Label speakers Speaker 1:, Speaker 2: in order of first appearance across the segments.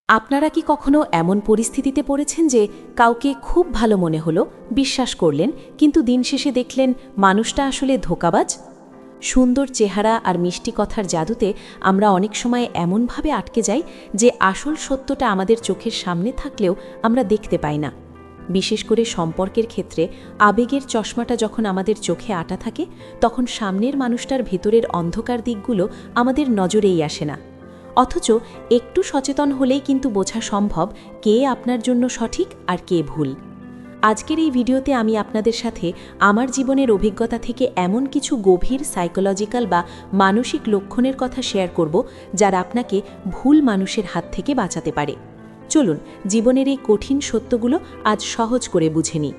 Speaker 1: আপনারা কি কখনো এমন পরিস্থিতিতে পড়েছেন যে কাউকে খুব ভালো মনে হলো, বিশ্বাস করলেন, কিন্তু দিন শেষে দেখলেন মানুষটা আসলে ধোঁকাবাজ? সুন্দর চেহারা আর মিষ্টি কথার জাদুতে আমরা অনেক সময় এমনভাবে আটকে যাই যে আসল সত্যটা আমাদের চোখের সামনে থাকলেও আমরা দেখতে পাই না। বিশেষ করে সম্পর্কের ক্ষেত্রে আবেগের চশমাটা যখন আমাদের চোখে আটা থাকে, তখন সামনের মানুষটার ভেতরের অন্ধকার দিকগুলো আমাদের নজরেই আসে না। অথচ একটু সচেতন হলেই কিন্তু বোঝা সম্ভব কে আপনার জন্য সঠিক আর কে ভুল। আজকের এই ভিডিওতে আমি আপনাদের সাথে আমার জীবনের অভিজ্ঞতা থেকে এমন কিছু গভীর সাইকোলজিক্যাল বা মানসিক লক্ষণের কথা শেয়ার করব, যারা আপনাকে ভুল মানুষের হাত থেকে বাঁচাতে পারে। চলুন জীবনের এই কঠিন সত্যগুলো আজ সহজ করে বুঝে নিই।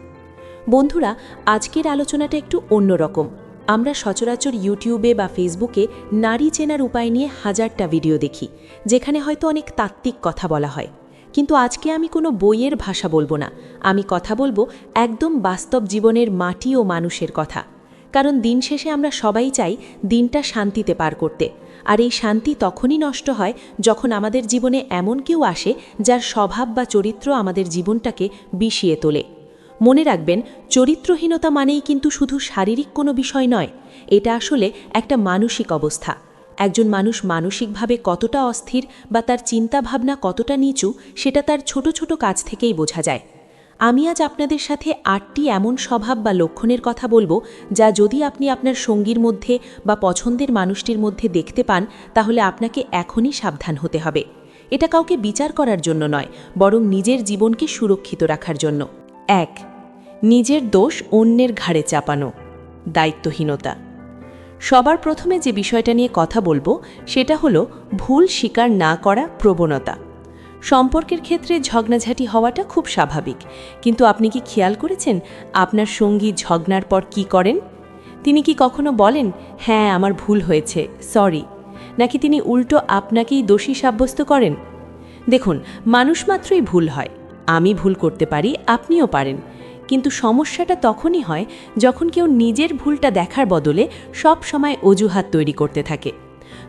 Speaker 1: বন্ধুরা, আজকের আলোচনাটা একটু অন্যরকম। আমরা সচরাচর ইউটিউবে বা ফেসবুকে নারী চেনার উপায় নিয়ে হাজারটা ভিডিও দেখি, যেখানে হয়তো অনেক তাত্ত্বিক কথা বলা হয়। কিন্তু আজকে আমি কোনো বইয়ের ভাষা বলবো না, আমি কথা বলবো একদম বাস্তব জীবনের মাটি ও মানুষের কথা। কারণ দিন শেষে আমরা সবাই চাই দিনটা শান্তিতে পার করতে, আর এই শান্তি তখনই নষ্ট হয় যখন আমাদের জীবনে এমন কেউ আসে যার স্বভাব বা চরিত্র আমাদের জীবনটাকে বিষিয়ে তোলে। মনে রাখবেন, চরিত্রহীনতা মানেই কিন্তু শুধু শারীরিক কোনো বিষয় নয়, এটা আসলে একটা মানসিক অবস্থা। একজন মানুষ মানসিকভাবে কতটা অস্থির বা তার চিন্তাভাবনা কতটা নিচু, সেটা তার ছোট ছোট কাজ থেকেই বোঝা যায়। আমি আজ আপনাদের সাথে ৮টি এমন স্বভাব বা লক্ষণের কথা বলবো, যা যদি আপনি আপনার সঙ্গীর মধ্যে বা পছন্দের মানুষটির মধ্যে দেখতে পান, তাহলে আপনাকে এখনই সাবধান হতে হবে। এটা কাউকে বিচার করার জন্য নয়, বরং নিজের জীবনকে সুরক্ষিত রাখার জন্য। ১. নিজের দোষ অন্যের ঘাড়ে চাপানো, দায়িত্বহীনতা। সবার প্রথমে যে বিষয়টা নিয়ে কথা বলবো সেটা হলো ভুল স্বীকার না করা প্রবণতা। সম্পর্কের ক্ষেত্রে ঝগড়াঝাটি হওয়াটা খুব স্বাভাবিক, কিন্তু আপনি কি খেয়াল করেছেন আপনার সঙ্গী ঝগড়ার পর কি করেন? তিনি কি কখনো বলেন, হ্যাঁ আমার ভুল হয়েছে, সরি, নাকি তিনি উল্টো আপনাকেই দোষী সাব্যস্ত করেন? দেখুন, মানুষ মাত্রই ভুল হয়। আমি ভুল করতে পারি, আপনিও পারেন। কিন্তু সমস্যাটা তখনই হয় যখন কেউ নিজের ভুলটা দেখার বদলে সব সময় অজুহাত তৈরি করতে থাকে।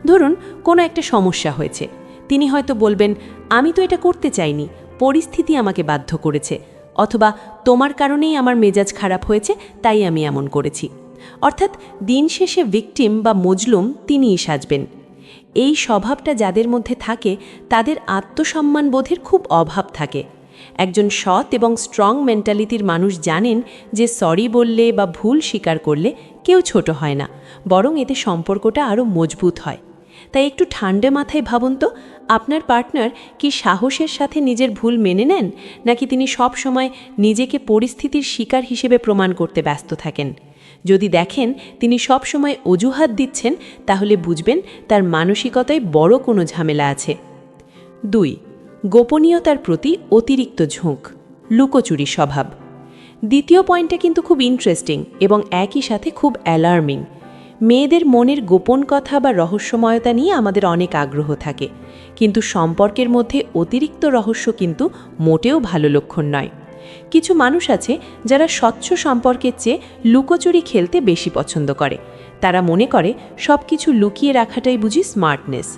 Speaker 1: ধরুন, কোনো একটা সমস্যা হয়েছে, তিনি হয়তো বলবেন, আমি তো এটা করতে চাইনি, পরিস্থিতি আমাকে বাধ্য করেছে, অথবা তোমার কারণেই আমার মেজাজ খারাপ হয়েছে, তাই আমি এমন করেছি। অর্থাৎ দিন শেষে ভিকটিম বা মজলুম তিনিই সাজবেন। এই স্বভাবটা যাদের মধ্যে থাকে, তাদের আত্মসম্মান বোধের খুব অভাব থাকে। একজন সৎ এবং স্ট্রং মেন্টালিটির মানুষ জানেন যে সরি বললে বা ভুল স্বীকার করলে কেউ ছোট হয় না, বরং এতে সম্পর্কটা আরও মজবুত হয়। তাই একটু ঠান্ডা মাথায় ভাবুন তো, আপনার পার্টনার কি সাহসের সাথে নিজের ভুল মেনে নেন, নাকি তিনি সব সময় নিজেকে পরিস্থিতির শিকার হিসেবে প্রমাণ করতে ব্যস্ত থাকেন? যদি দেখেন তিনি সব সময় অজুহাত দিচ্ছেন, তাহলে বুঝবেন তার মানসিকতায় বড় কোনো ঝামেলা আছে। ২. গোপনীয়তার প্রতি অতিরিক্ত ঝোঁক, লুকোচুরি স্বভাব। দ্বিতীয় পয়েন্টটা কিন্তু খুব ইন্টারেস্টিং এবং একই সাথে খুব অ্যালার্মিং। মেয়েদের মনের গোপন কথা বা রহস্যময়তা নিয়ে আমাদের অনেক আগ্রহ থাকে, কিন্তু সম্পর্কের মধ্যে অতিরিক্ত রহস্য কিন্তু মোটেও ভালো লক্ষণ নয়। কিছু মানুষ আছে যারা স্বচ্ছ সম্পর্কের চেয়ে লুকোচুরি খেলতে বেশি পছন্দ করে। তারা মনে করে সব কিছু লুকিয়ে রাখাটাই বুঝি স্মার্টনেস।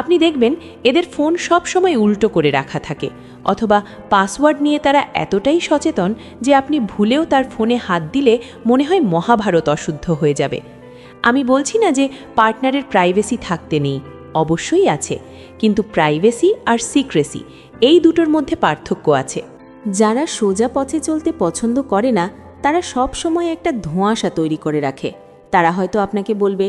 Speaker 1: আপনি দেখবেন এদের ফোন সব সময় উল্টো করে রাখা থাকে, অথবা পাসওয়ার্ড নিয়ে তারা এতটাই সচেতন যে আপনি ভুলেও তার ফোনে হাত দিলে মনে হয় মহাভারত অশুদ্ধ হয়ে যাবে। আমি বলছি না যে পার্টনারের প্রাইভেসি থাকতে নেই, অবশ্যই আছে, কিন্তু প্রাইভেসি আর সিক্রেসি এই দুটোর মধ্যে পার্থক্য আছে। যারা সোজা পথে চলতে পছন্দ করে না, তারা সব সময় একটা ধোঁয়াশা তৈরি করে রাখে। তারা হয়তো আপনাকে বলবে,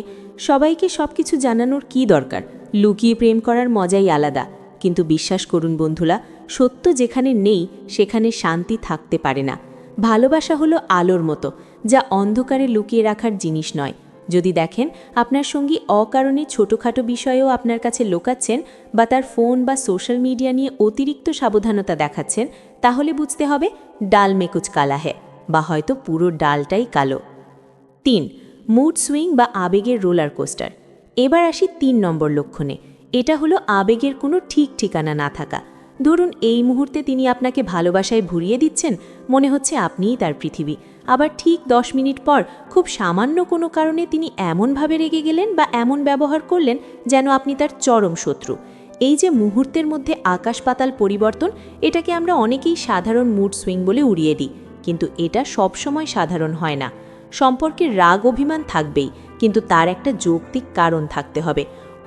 Speaker 1: সবাইকে সব কিছু জানানোর কী দরকার, লুকিয়ে প্রেম করার মজাই আলাদা। কিন্তু বিশ্বাস করুন বন্ধুরা, সত্য যেখানে নেই সেখানে শান্তি থাকতে পারে না। ভালোবাসা হলো আলোর মতো, যা অন্ধকারে লুকিয়ে রাখার জিনিস নয়। যদি দেখেন আপনার সঙ্গী অকারণে ছোটোখাটো বিষয়েও আপনার কাছে লুকাচ্ছেন, বা তার ফোন বা সোশ্যাল মিডিয়া নিয়ে অতিরিক্ত সাবধানতা দেখাচ্ছেন, তাহলে বুঝতে হবে ডাল মে কুচ কালা হ্যায়, বা হয়তো পুরো ডালটাই কালো। ৩. মুড সুইং বা আবেগের রোলার কোস্টার। এবার আসি ৩ নম্বর লক্ষণে। এটা হলো আবেগের কোনো ঠিক ঠিকানা না থাকা। ধরুন এই মুহূর্তে তিনি আপনাকে ভালোবাসায় ভরিয়ে দিচ্ছেন, মনে হচ্ছে আপনিই তার পৃথিবী। আবার ঠিক ১০ মিনিট পর খুব সামান্য কোনো কারণে তিনি এমনভাবে রেগে গেলেন বা এমন ব্যবহার করলেন যেন আপনি তার চরম শত্রু। এই যে মুহূর্তের মধ্যে আকাশ পাতাল পরিবর্তন, এটাকে আমরা অনেকেই সাধারণ মুড সুইং বলে উড়িয়ে দিই, কিন্তু এটা সবসময় সাধারণ হয় না। সম্পর্কের রাগ অভিমান থাকবেই, কিন্তু তার একটা যৌক্তিক কারণ থাকতে হবে।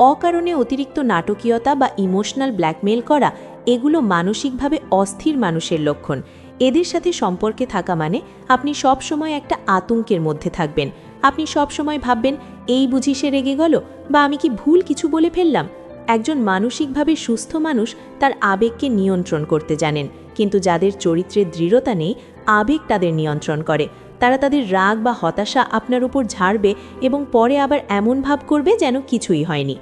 Speaker 1: অকারণে অতিরিক্ত নাটকীয়তা বা ইমোশনাল ব্ল্যাকমেইল করা, এগুলো মানসিকভাবে অস্থির মানুষের লক্ষণ। এদের সাথে সম্পর্কে থাকা মানে আপনি সব সময় একটা আতঙ্কের মধ্যে থাকবেন। আপনি সব সময় ভাববেন, এই বুঝি সে রেগে গেল, বা আমি কি ভুল কিছু বলে ফেললাম। একজন মানসিকভাবে সুস্থ মানুষ তার আবেগকে নিয়ন্ত্রণ করতে জানেন, কিন্তু যাদের চরিত্রের দৃঢ়তা নেই, আবেগ তাদের নিয়ন্ত্রণ করে। তারা তাদের রাগ বা হতাশা আপনার উপর ঝাড়বে এবং পরে আবার এমন ভাব করবে যেন কিছুই হয়নি।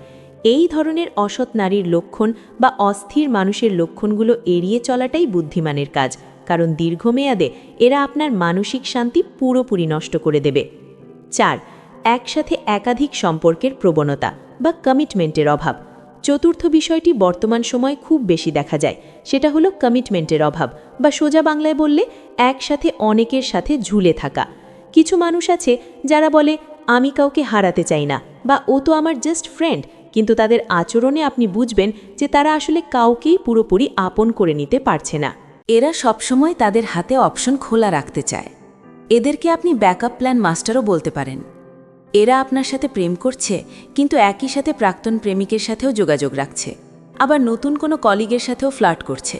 Speaker 1: এই ধরনের অসৎ নারীর লক্ষণ বা অস্থির মানুষের লক্ষণগুলো এড়িয়ে চলাটাই বুদ্ধিমানের কাজ, কারণ দীর্ঘমেয়াদে এরা আপনার মানসিক শান্তি পুরোপুরি নষ্ট করে দেবে। 4. একসাথে একাধিক সম্পর্কের প্রবণতা বা কমিটমেন্টের অভাব। চতুর্থ বিষয়টি বর্তমান সময়ে খুব বেশি দেখা যায়, সেটা হলো কমিটমেন্টের অভাব, বা সোজা বাংলায় বললে একসাথে অনেকের সাথে ঝুলে থাকা। কিছু মানুষ আছে যারা বলে, আমি কাউকে হারাতে চাই না, বা ও তো আমার জাস্ট ফ্রেন্ড, কিন্তু তাদের আচরণে আপনি বুঝবেন যে তারা আসলে কাউকেই পুরোপুরি আপন করে নিতে পারছে না। এরা সবসময় তাদের হাতে অপশন খোলা রাখতে চায়। এদেরকে আপনি ব্যাকআপ প্ল্যান মাস্টারও বলতে পারেন। এরা আপনার সাথে প্রেম করছে, কিন্তু একই সাথে প্রাক্তন প্রেমিকের সাথেও যোগাযোগ রাখছে, আবার নতুন কোনো কলিগের সাথেও ফ্লার্ট করছে।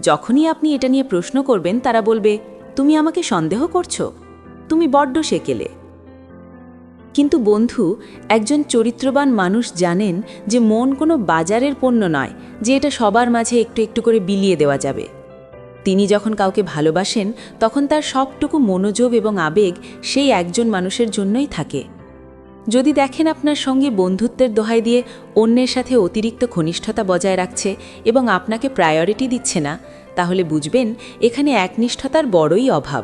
Speaker 1: যখনই আপনি এটা নিয়ে প্রশ্ন করবেন, তারা বলবে, তুমি আমাকে সন্দেহ করছো, তুমি বড্ড সেকেলে। কিন্তু বন্ধু, একজন চরিত্রবান মানুষ জানেন যে মন কোনো বাজারের পণ্য নয় যে এটা সবার মাঝে একটু একটু করে বিলিয়ে দেওয়া যাবে। তিনি যখন কাউকে ভালোবাসেন, তখন তার সবটুকু মনোযোগ এবং আবেগ সেই একজন মানুষের জন্যই থাকে। যদি দেখেন আপনার সঙ্গে বন্ধুত্বের দোহাই দিয়ে অন্যের সাথে অতিরিক্ত ঘনিষ্ঠতা বজায় রাখছে এবং আপনাকে প্রায়োরিটি দিচ্ছে না, তাহলে বুঝবেন এখানে একনিষ্ঠতার বড়ই অভাব।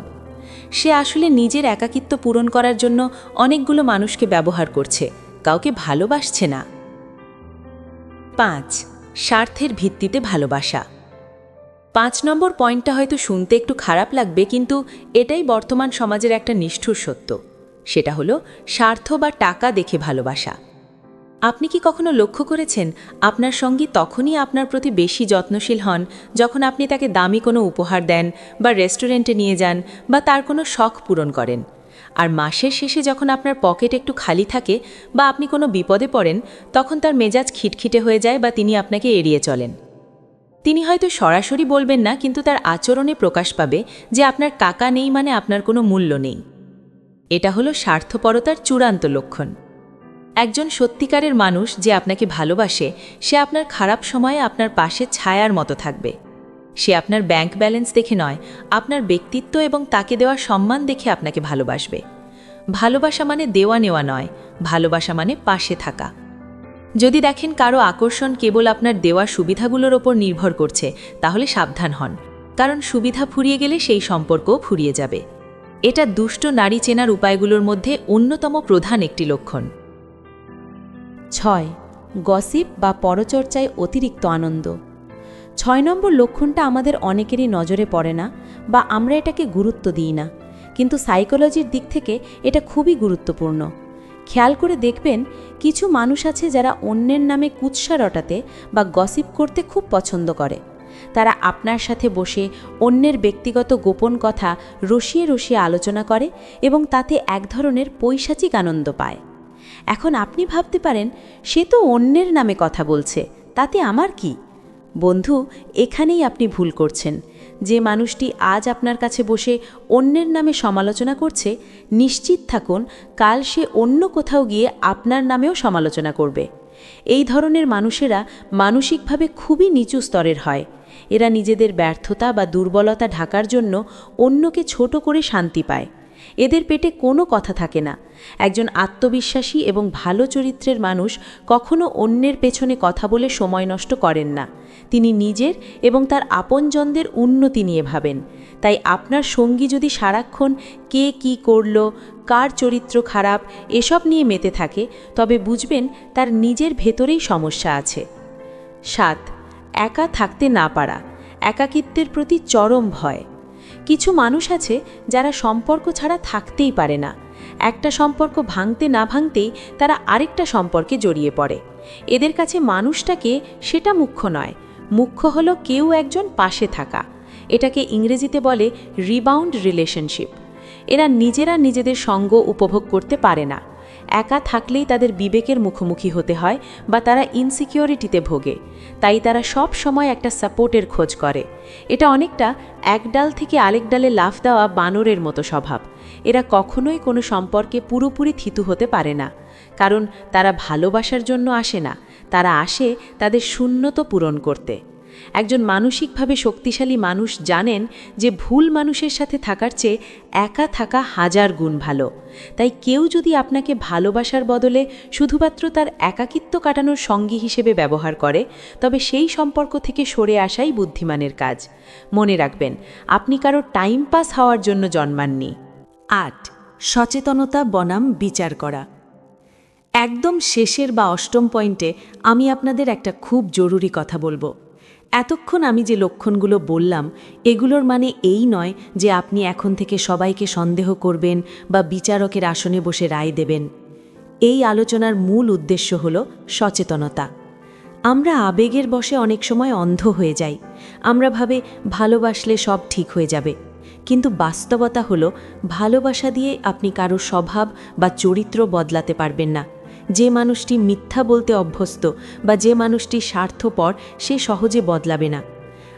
Speaker 1: সে আসলে নিজের একাকিত্ব পূরণ করার জন্য অনেকগুলো মানুষকে ব্যবহার করছে, কাউকে ভালোবাসছে না। 5. স্বার্থের ভিত্তিতে ভালোবাসা। 5 নম্বর পয়েন্টটা হয়তো শুনতে একটু খারাপ লাগবে, কিন্তু এটাই বর্তমান সমাজের একটা নিষ্ঠুর সত্য। সেটা হলো স্বার্থ বা টাকা দেখে ভালোবাসা। আপনি কি কখনো লক্ষ্য করেছেন, আপনার সঙ্গী তখনই আপনার প্রতি বেশি যত্নশীল হন যখন আপনি তাকে দামি কোনো উপহার দেন, বা রেস্টুরেন্টে নিয়ে যান, বা তার কোনো শখ পূরণ করেন। আর মাসের শেষে যখন আপনার পকেট একটু খালি থাকে বা আপনি কোনো বিপদে পড়েন, তখন তার মেজাজ খিটখিটে হয়ে যায় বা তিনি আপনাকে এড়িয়ে চলেন। তিনি হয়তো সরাসরি বলবেন না, কিন্তু তার আচরণে প্রকাশ পাবে যে আপনার টাকা নেই মানে আপনার কোনো মূল্য নেই। এটা হলো স্বার্থপরতার চূড়ান্ত লক্ষণ। একজন সত্যিকারের মানুষ যে আপনাকে ভালোবাসে, সে আপনার খারাপ সময়ে আপনার পাশে ছায়ার মতো থাকবে। সে আপনার ব্যাংক ব্যালেন্স দেখে নয়, আপনার ব্যক্তিত্ব এবং তাকে দেওয়া সম্মান দেখে আপনাকে ভালোবাসবে। ভালোবাসা মানে দেওয়া নেওয়া নয়, ভালোবাসা মানে পাশে থাকা। যদি দেখেন কারো আকর্ষণ কেবল আপনার দেওয়া সুবিধাগুলোর ওপর নির্ভর করছে, তাহলে সাবধান হন, কারণ সুবিধা ফুরিয়ে গেলে সেই সম্পর্কও ফুরিয়ে যাবে। এটা দুষ্ট নারী চেনার উপায়গুলোর মধ্যে অন্যতম প্রধান একটি লক্ষণ। 6. গসিপ বা পরচর্চায় অতিরিক্ত আনন্দ। 6 নম্বর লক্ষণটা আমাদের অনেকেরই নজরে পড়ে না, বা আমরা এটাকে গুরুত্ব দিই না, কিন্তু সাইকোলজির দিক থেকে এটা খুবই গুরুত্বপূর্ণ। খেয়াল করে দেখবেন, কিছু মানুষ আছে যারা অন্যের নামে কুৎসা রটাতে বা গসিপ করতে খুব পছন্দ করে। তারা আপনার সাথে বসে অন্যের ব্যক্তিগত গোপন কথা রসিয়ে রসিয়ে আলোচনা করে এবং তাতে এক ধরনের পৈশাচিক আনন্দ পায়। এখন আপনি ভাবতে পারেন, সে তো অন্যের নামে কথা বলছে, তাতে আমার কি? বন্ধু, এখানেই আপনি ভুল করছেন। যে মানুষটি আজ আপনার কাছে বসে অন্যের নামে সমালোচনা করছে, নিশ্চিত থাকুন কাল সে অন্য কোথাও গিয়ে আপনার নামেও সমালোচনা করবে। এই ধরনের মানুষেরা মানসিকভাবে খুবই নিচু স্তরের হয়। এরা নিজেদের ব্যর্থতা বা দুর্বলতা ঢাকার জন্য অন্যকে ছোট করে শান্তি পায়। এদের পেটে কোনো কথা থাকে না। একজন আত্মবিশ্বাসী এবং ভালো চরিত্রের মানুষ কখনো অন্যের পেছনে কথা বলে সময় নষ্ট করেন না। তিনি নিজের এবং তার আপনজনদের উন্নতি নিয়ে ভাবেন। তাই আপনার সঙ্গী যদি সারাক্ষণ কে কি করল, কার চরিত্র খারাপ, এসব নিয়ে মেতে থাকে, তবে বুঝবেন তার নিজের ভেতরেই সমস্যা আছে। 7. একা থাকতে না পারা, একাকিত্বের প্রতি চরম ভয়। কিছু মানুষ আছে যারা সম্পর্ক ছাড়া থাকতেই পারে না। একটা সম্পর্ক ভাঙতে না ভাঙতেই তারা আরেকটা সম্পর্কে জড়িয়ে পড়ে। এদের কাছে মানুষটাকে সেটা মুখ্য নয়, মুখ্য হলো কেউ একজন পাশে থাকা। এটাকে ইংরেজিতে বলে রিবাউন্ড রিলেশনশিপ। এরা নিজেরা নিজেদের সঙ্গ উপভোগ করতে পারে না। একা থাকলেই তাদের বিবেকের মুখোমুখি হতে হয় বা তারা ইনসিকিউরিটিতে ভোগে। তাই তারা সব সময় একটা সাপোর্টের খোঁজ করে। এটা অনেকটা এক ডাল থেকে আরেক ডালে লাফ দেওয়া বানরের মতো স্বভাব। এরা কখনোই কোনো সম্পর্কে পুরোপুরি থিতু হতে পারে না, কারণ তারা ভালোবাসার জন্য আসে না, তারা আসে তাদের শূন্যতা পূরণ করতে। একজন মানসিকভাবে শক্তিশালী মানুষ জানেন যে ভুল মানুষের সাথে থাকার চেয়ে একা থাকা হাজার গুণ ভালো। তাই কেউ যদি আপনাকে ভালোবাসার বদলে শুধুমাত্র তার একাকিত্ব কাটানোর সঙ্গী হিসেবে ব্যবহার করে, তবে সেই সম্পর্ক থেকে সরে আসাই বুদ্ধিমানের কাজ। মনে রাখবেন, আপনি কারো টাইম পাস হওয়ার জন্য জন্মাননি। 8. সচেতনতা বনাম বিচার করা। একদম শেষের বা অষ্টম পয়েন্টে আমি আপনাদের একটা খুব জরুরি কথা বলবো। এতক্ষণ আমি যে লক্ষণগুলো বললাম, এগুলোর মানে এই নয় যে আপনি এখন থেকে সবাইকে সন্দেহ করবেন বা বিচারকের আসনে বসে রায় দেবেন। এই আলোচনার মূল উদ্দেশ্য হল সচেতনতা। আমরা আবেগের বশে অনেক সময় অন্ধ হয়ে যাই। আমরা ভাবে ভালোবাসলে সব ঠিক হয়ে যাবে, কিন্তু বাস্তবতা হলো ভালোবাসা দিয়ে আপনি কারো স্বভাব বা চরিত্র বদলাতে পারবেন না। যে মানুষটি মিথ্যা বলতে অভ্যস্ত বা যে মানুষটি স্বার্থপর, সে সহজে বদলাবে না।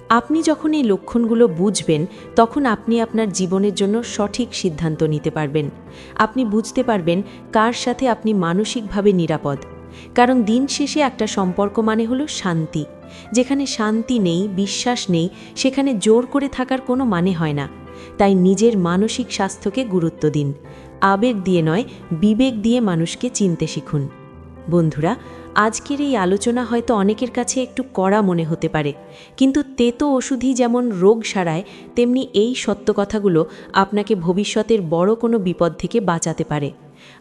Speaker 1: আপনি যখন এই লক্ষণগুলো বুঝবেন, তখন আপনি আপনার জীবনের জন্য সঠিক সিদ্ধান্ত নিতে পারবেন। আপনি বুঝতে পারবেন কার সাথে আপনি মানসিকভাবে নিরাপদ। কারণ দিন শেষে একটা সম্পর্ক মানে হলো শান্তি। যেখানে শান্তি নেই, বিশ্বাস নেই, সেখানে জোর করে থাকার কোনো মানে হয় না। তাই নিজের মানসিক স্বাস্থ্যকে গুরুত্ব দিন। আবেগ দিয়ে নয়, বিবেক দিয়ে মানুষকে চিনতে শিখুন। বন্ধুরা, আজকের এই আলোচনা হয়তো অনেকের কাছে একটু কড়া মনে হতে পারে, কিন্তু তেতো ওষুধই যেমন রোগ সারায়, তেমনি এই সত্য কথাগুলো আপনাকে ভবিষ্যতের বড় কোনো বিপদ থেকে বাঁচাতে পারে।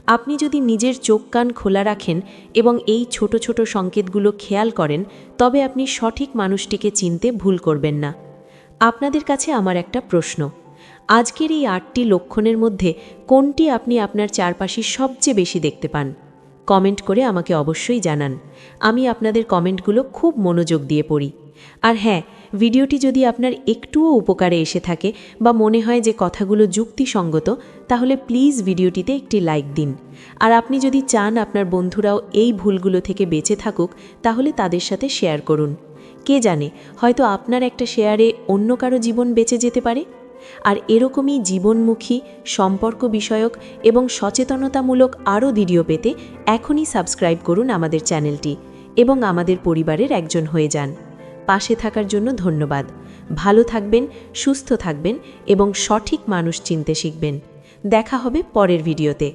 Speaker 1: আপনি যদি নিজের চোখ কান খোলা রাখেন এবং এই ছোট ছোট সংকেতগুলো খেয়াল করেন, তবে আপনি সঠিক মানুষটিকে চিনতে ভুল করবেন না। আপনাদের কাছে আমার একটা প্রশ্ন: আজকের এই 8টি লক্ষণের মধ্যে কোনটি আপনি আপনার চারপাশে সবচেয়ে বেশি দেখতে পান? কমেন্ট করে আমাকে অবশ্যই জানান। আমি আপনাদের কমেন্টগুলো খুব মনোযোগ দিয়ে পড়ি। আর হ্যাঁ, ভিডিওটি যদি আপনার একটুও উপকারে এসে থাকে বা মনে হয় যে কথাগুলো যুক্তিসঙ্গত, তাহলে প্লিজ ভিডিওটিতে একটি লাইক দিন। আর আপনি যদি চান আপনার বন্ধুরাও এই ভুলগুলো থেকে বেঁচে থাকুক, তাহলে তাদের সাথে শেয়ার করুন। কে জানে, হয়তো আপনার একটা শেয়ারে অন্য কারো জীবন বেঁচে যেতে পারে। আর এরকমই জীবনমুখী, সম্পর্ক বিষয়ক এবং সচেতনতামূলক আরও ভিডিও পেতে এখনই সাবস্ক্রাইব করুন আমাদের চ্যানেলটি এবং আমাদের পরিবারের একজন হয়ে যান। পাশে থাকার জন্য ধন্যবাদ। ভালো থাকবেন, সুস্থ থাকবেন এবং সঠিক মানুষ চিনতে শিখবেন। দেখা হবে পরের ভিডিওতে।